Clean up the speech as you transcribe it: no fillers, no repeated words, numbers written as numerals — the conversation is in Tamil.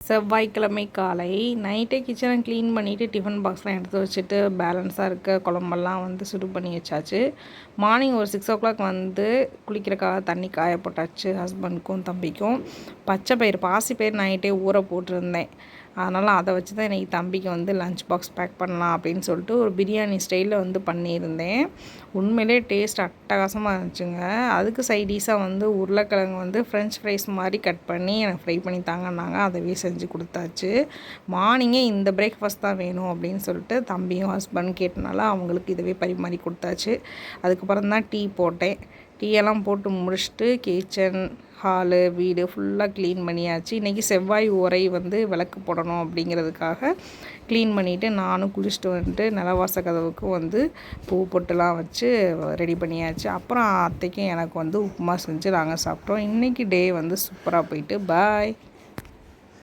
செவ்வாய்க்கிழமை காலை நைட்டே கிச்சனை க்ளீன் பண்ணிவிட்டு டிஃபன் பாக்ஸ்லாம் எடுத்து வச்சுட்டு பேலன்ஸாக இருக்க குழம்பெல்லாம் வந்து சுடு பண்ணி வச்சாச்சு. மார்னிங் ஒரு 6 வந்து குளிக்கிறக்காக தண்ணி காய போட்டாச்சு. ஹஸ்பண்டுக்கும் தம்பிக்கும் பச்சை பயிறு பாசிப்பயிறு நைட்டே ஊற போட்டிருந்தேன். அதனால் அதை வச்சு தான் இன்றைக்கி தம்பிக்கு வந்து லஞ்ச் பாக்ஸ் பேக் பண்ணலாம் அப்படின்னு சொல்லிட்டு ஒரு பிரியாணி ஸ்டைலில் வந்து பண்ணியிருந்தேன். உண்மையிலே டேஸ்ட் அட்டகாசமாக இருந்துச்சுங்க. அதுக்கு சைடிஷாக வந்து உருளைக்கிழங்கு வந்து ஃப்ரெஞ்ச் ஃப்ரைஸ் மாதிரி கட் பண்ணி எனக்கு ஃப்ரை பண்ணி தாங்கன்னாங்க. அதவே செஞ்சு கொடுத்தாச்சு. மார்னிங்கே இந்த பிரேக்ஃபாஸ்ட் தான் வேணும் அப்படின்னு சொல்லிட்டு தம்பியும் ஹஸ்பண்ட் கேட்டனால அவங்களுக்கு இதுவே பரிமாறி கொடுத்தாச்சு. அதுக்கப்புறம் தான் டீ போட்டேன். டீயெல்லாம் போட்டு முடிச்சுட்டு கிச்சன் ஹாலு வீடு ஃபுல்லாக க்ளீன் பண்ணியாச்சு. இன்றைக்கி செவ்வாய் உரை வந்து விளக்கு போடணும் அப்படிங்கிறதுக்காக க்ளீன் பண்ணிவிட்டு நானும் குளிச்சுட்டு வந்துட்டு நிலவாச கதவுக்கும் வந்து பூ பொட்டுலாம் வச்சு ரெடி பண்ணியாச்சு. அப்புறம் அத்தைக்கும் எனக்கு வந்து உப்புமா செஞ்சு நாங்கள் சாப்பிட்டோம். இன்றைக்கி டே வந்து சூப்பராக போயிட்டு பாய்.